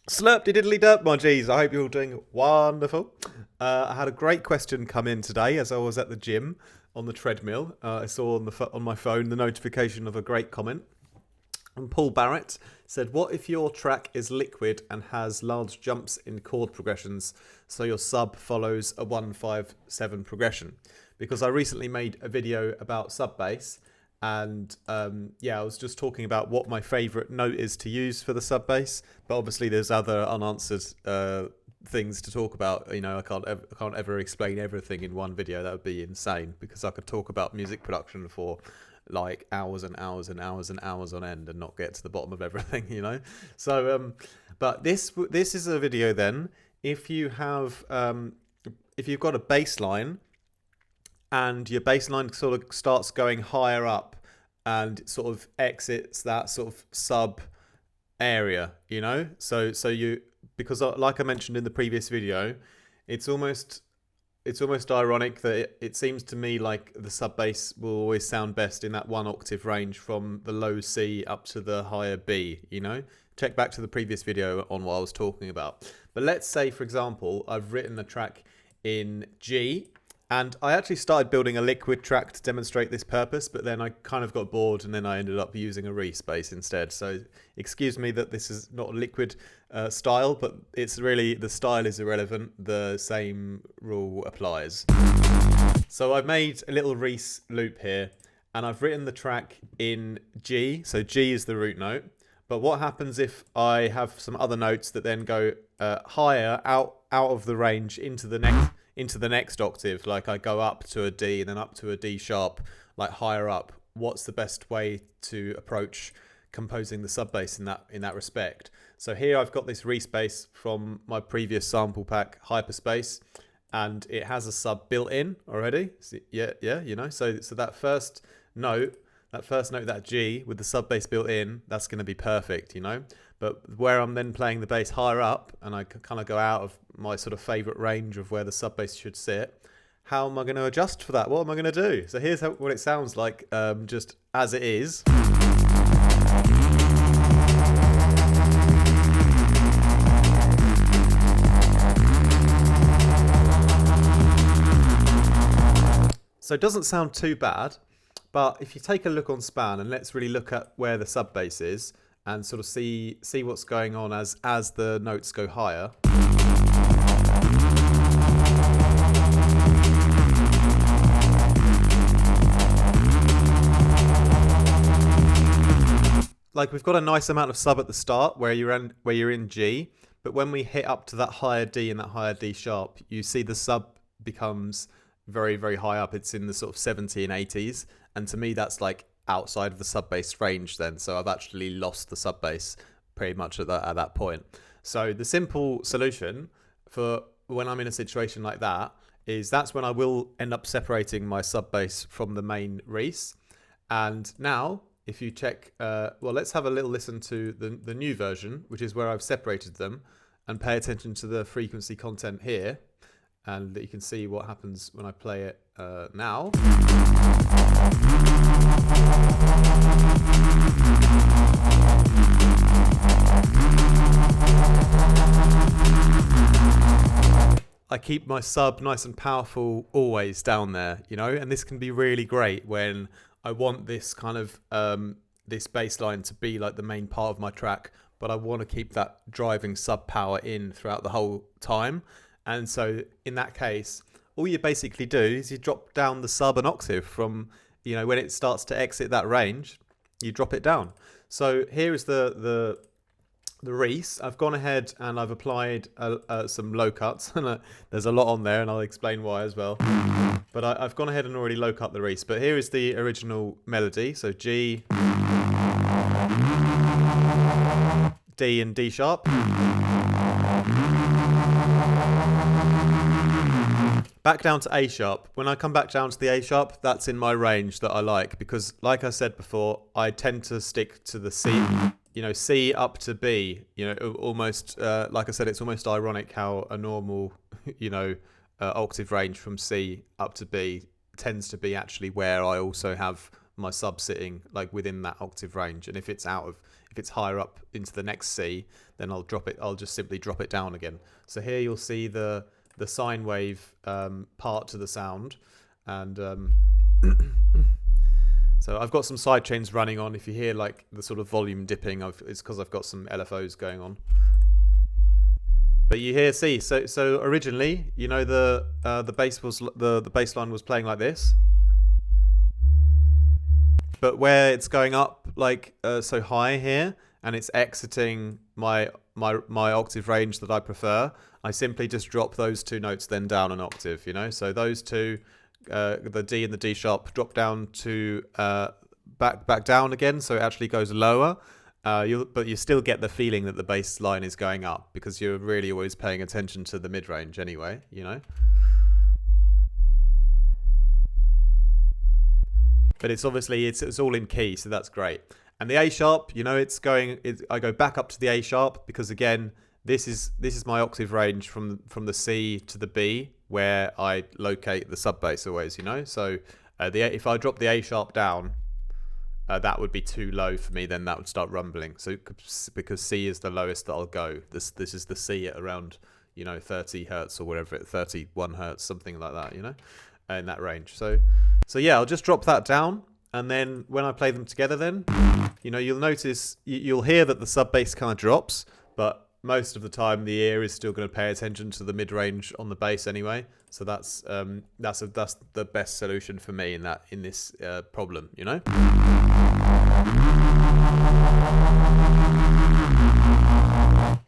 Slurpty diddly derp, my G's. I hope you're all doing wonderful. I had a great question come in today as I was at the gym on the treadmill. I saw on my phone the notification of a great comment. And Paul Barrett said, "What if your track is liquid and has large jumps in chord progressions, so your sub follows a 1-5-7 progression?" Because I recently made a video about sub bass, and I was just talking about what my favourite note is to use for the sub bass. But obviously, there's other unanswered things to talk about. You know, I can't ever explain everything in one video. That would be insane, because I could talk about music production for like hours and hours and hours and hours on end and not get to the bottom of everything, you know. So but this is a video then if you have if you've got a bass line and your bass line sort of starts going higher up and sort of exits that sort of sub area, you know. So you, because like I mentioned in the previous video, it's almost ironic that it seems to me like the sub bass will always sound best in that 1 octave range from the low C up to the higher B, you know. Check back to the previous video on what I was talking about. But let's say, for example, I've written a track in G, and I actually started building a liquid track to demonstrate this purpose, but then I kind of got bored and then I ended up using a Reese bass instead. So excuse me that this is not a liquid style, but it's really, the style is irrelevant. The same rule applies. So I've made a little Reese loop here, and I've written the track in G. So G is the root note. But what happens if I have some other notes that then go higher out of the range into the next octave? Like I go up to a D and then up to a D sharp, like higher up. What's the best way to approach composing the sub bass in that respect? So here I've got this Reese bass from my previous sample pack, Hyperspace, and it has a sub built in already. So, yeah, you know. So that first note, that G with the sub bass built in, that's going to be perfect, you know. But where I'm then playing the bass higher up, and I kind of go out of my sort of favorite range of where the sub bass should sit, how am I going to adjust for that? What am I going to do? So here's what it sounds like, just as it is. So it doesn't sound too bad. But if you take a look on span, and let's really look at where the sub bass is and sort of see what's going on as the notes go higher. Like we've got a nice amount of sub at the start where you're in G, but when we hit up to that higher D and that higher D sharp, you see the sub becomes very, very high up. It's in the sort of 70 and 80s. And to me, that's like outside of the sub bass range then. So I've actually lost the sub bass pretty much at that point. So the simple solution for when I'm in a situation like that is that's when I will end up separating my sub bass from the main Reese. And now, if you check, well, let's have a little listen to the new version, which is where I've separated them, and pay attention to the frequency content here. And you can see what happens when I play it now. I keep my sub nice and powerful always down there, you know, and this can be really great when I want this kind of this bass line to be like the main part of my track, but I want to keep that driving sub power in throughout the whole time. And so in that case, all you basically do is you drop down the sub an octave from, you know, when it starts to exit that range, you drop it down. So here is the Reese. I've gone ahead and I've applied some low cuts. There's a lot on there, and I'll explain why as well. But I've gone ahead and already low cut the Reese. But here is the original melody. So G, D and D sharp. Back down to A sharp. When I come back down to the A sharp, that's in my range that I like, because like I said before, I tend to stick to the C, you know, C up to B, you know, almost, like I said, it's almost ironic how a normal, you know, octave range from C up to B tends to be actually where I also have my sub sitting like within that octave range. And if it's If it's higher up into the next C, then I'll just simply drop it down again. So here you'll see the sine wave part to the sound, and so I've got some side chains running on. If you hear like the sort of volume dipping, it's because I've got some LFOs going on. But you hear, see, so originally, you know, the bass line was playing like this, but where it's going up like so high here, and it's exiting my octave range that I prefer, I simply just drop those two notes then down an octave, you know. So those two, the D and the D sharp, drop down to back down again, so it actually goes lower. But you still get the feeling that the bass line is going up because you're really always paying attention to the mid range anyway, you know. But it's obviously it's all in key, so that's great. And the A sharp, you know, I go back up to the A sharp because again, this is my octave range from the C to the B where I locate the sub bass always, you know. So if I drop the A sharp down, that would be too low for me. Then that would start rumbling. So because C is the lowest that I'll go. This is the C at around, you know, 30 hertz or whatever, 31 hertz, something like that, you know, in that range. So yeah, I'll just drop that down, and then when I play them together, then, you know, you'll notice you'll hear that the sub bass kind of drops, but most of the time the ear is still going to pay attention to the mid range on the bass anyway. So that's the best solution for me in this problem, you know.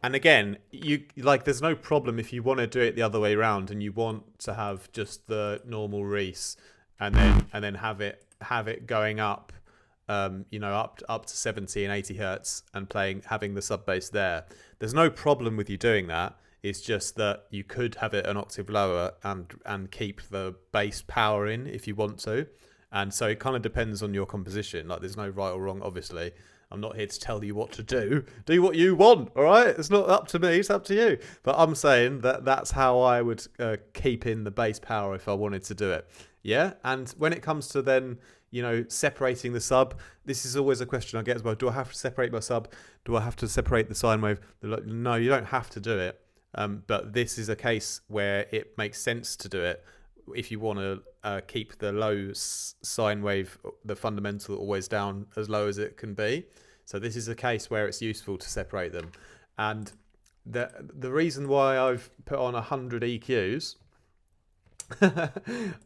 And again, there's no problem if you want to do it the other way around and you want to have just the normal Reese and then have it going up, you know, up to 70 and 80 hertz and having the sub bass there. There's no problem with you doing that. It's just that you could have it an octave lower and keep the bass power in if you want to. And so it kind of depends on your composition. Like, there's no right or wrong, obviously. I'm not here to tell you what to do. Do what you want, all right? It's not up to me, it's up to you. But I'm saying that's how I would keep in the bass power if I wanted to do it. Yeah? And when it comes to then, you know, separating the sub, this is always a question I get as well. Do I have to separate my sub? Do I have to separate the sine wave? No, you don't have to do it. But this is a case where it makes sense to do it if you want to keep the low sine wave, the fundamental, always down as low as it can be. So this is a case where it's useful to separate them. And the reason why I've put on 100 EQs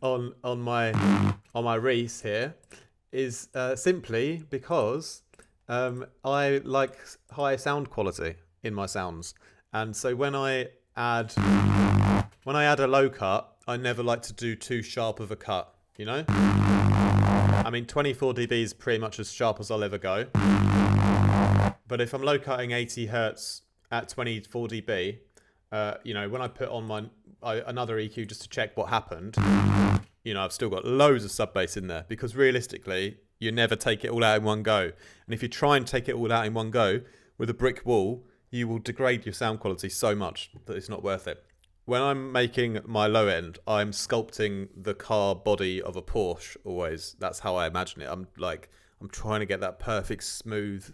on my Reese here is simply because I like high sound quality in my sounds. And so when I add a low cut, I never like to do too sharp of a cut, you know? I mean, 24 dB is pretty much as sharp as I'll ever go. But if I'm low cutting 80 hertz at 24 dB, you know, when I put on another EQ just to check what happened, you know, I've still got loads of sub bass in there because realistically, you never take it all out in one go. And if you try and take it all out in one go with a brick wall, you will degrade your sound quality so much that it's not worth it. When I'm making my low end, I'm sculpting the car body of a Porsche always. That's how I imagine it. I'm trying to get that perfect smooth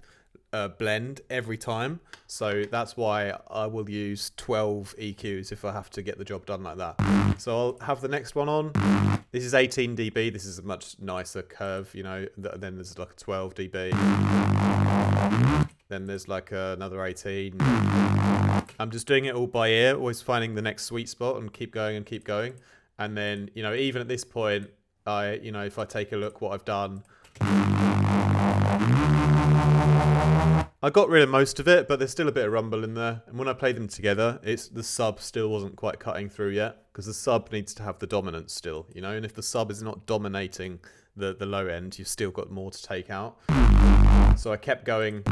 blend every time. So that's why I will use 12 EQs if I have to get the job done like that. So I'll have the next one on. This is 18 dB. This is a much nicer curve, you know. Then there's like a 12 dB. Then there's like another 18. I'm just doing it all by ear, always finding the next sweet spot and keep going and keep going. And then, you know, even at this point, you know, if I take a look what I've done, I got rid of most of it, but there's still a bit of rumble in there. And when I play them together, the sub still wasn't quite cutting through yet because the sub needs to have the dominance still, you know. And if the sub is not dominating the low end, you've still got more to take out. So I kept going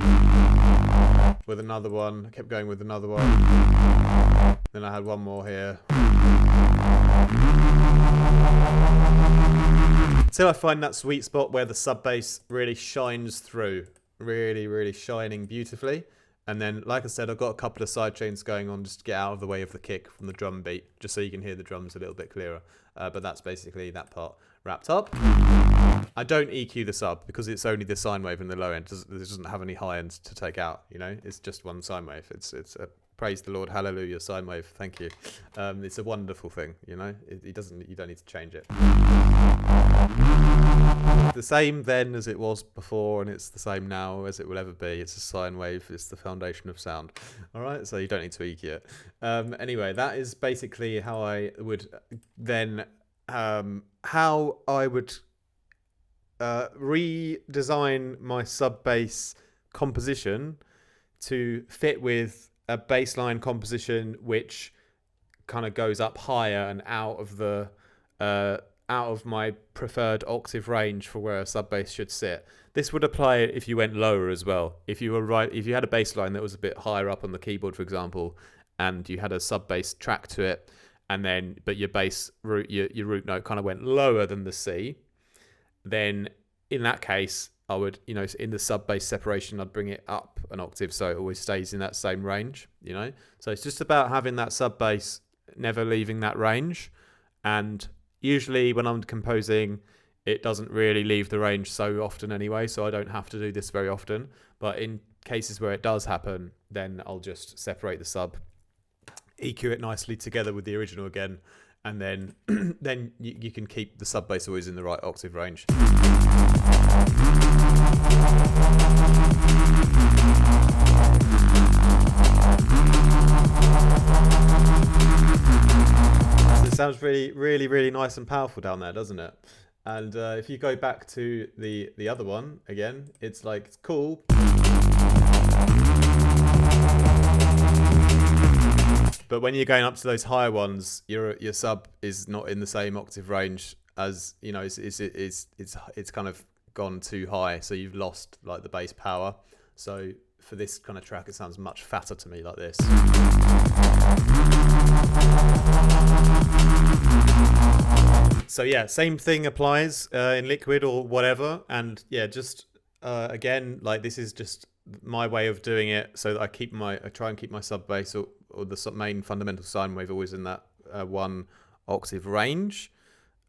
with another one. I kept going with another one. Then I had one more here. Until I find that sweet spot where the sub bass really shines through. Really, really shining beautifully. And then, like I said, I've got a couple of side chains going on just to get out of the way of the kick from the drum beat, just so you can hear the drums a little bit clearer. But that's basically that part wrapped up. I don't EQ the sub because it's only the sine wave in the low end. It doesn't have any high end to take out. You know, it's just one sine wave. It's a praise the Lord, hallelujah, sine wave. Thank you. It's a wonderful thing. You know, you don't need to change it. The same then as it was before, and it's the same now as it will ever be. It's a sine wave. It's the foundation of sound. All right, so you don't need to EQ it. Anyway, that is basically how I would then how I would redesign my sub bass composition to fit with a bassline composition which kind of goes up higher and out of my preferred octave range for where a sub bass should sit. This would apply if you went lower as well. If you had a bass line that was a bit higher up on the keyboard, for example, and you had a sub bass track to it, but your bass root, your root note kind of went lower than the C, then in that case, I would, in the sub bass separation, I'd bring it up an octave so it always stays in that same range, So it's just about having that sub bass never leaving that range. And usually when I'm composing, it doesn't really leave the range so often anyway, so I don't have to do this very often. But in cases where it does happen, then I'll just separate the sub, EQ it nicely together with the original again, and then then you can keep the sub bass always in the right octave range. It sounds really, really, really nice and powerful down there, doesn't it? And if you go back to the other one again, it's like, it's cool. But when you're going up to those higher ones, your sub is not in the same octave range as, it's kind of gone too high, so you've lost like the bass power. So for this kind of track, it sounds much fatter to me like this. So yeah, same thing applies in Liquid or whatever. And yeah, just again, like this is just my way of doing it, so that I try and keep my sub bass or the main fundamental sine wave always in that one octave range.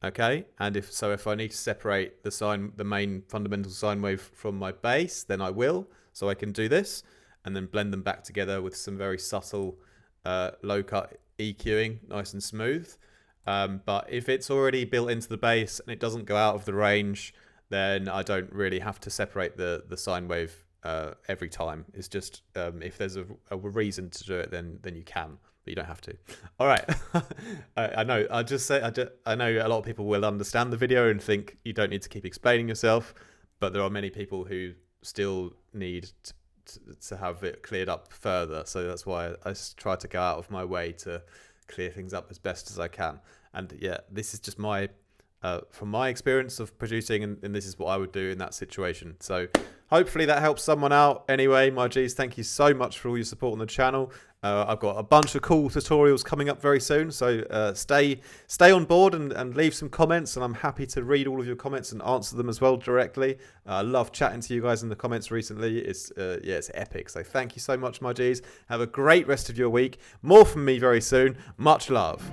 Okay, and if I need to separate the main fundamental sine wave from my bass, then I will. So I can do this and then blend them back together with some very subtle low cut EQing, nice and smooth. But if it's already built into the bass and it doesn't go out of the range, then I don't really have to separate the sine wave every time. It's just if there's a reason to do it, then you can, but you don't have to. All right. I know. I know a lot of people will understand the video and think you don't need to keep explaining yourself, but there are many people who still need to have it cleared up further. So that's why I try to go out of my way to clear things up as best as I can. And yeah, this is just from my experience of producing, and this is what I would do in that situation. So hopefully that helps someone out. Anyway, my G's, thank you so much for all your support on the channel. I've got a bunch of cool tutorials coming up very soon, so stay on board and leave some comments, and I'm happy to read all of your comments and answer them as well directly. I love chatting to you guys in the comments recently. It's epic. So thank you so much, my G's. Have a great rest of your week. More from me very soon. Much love.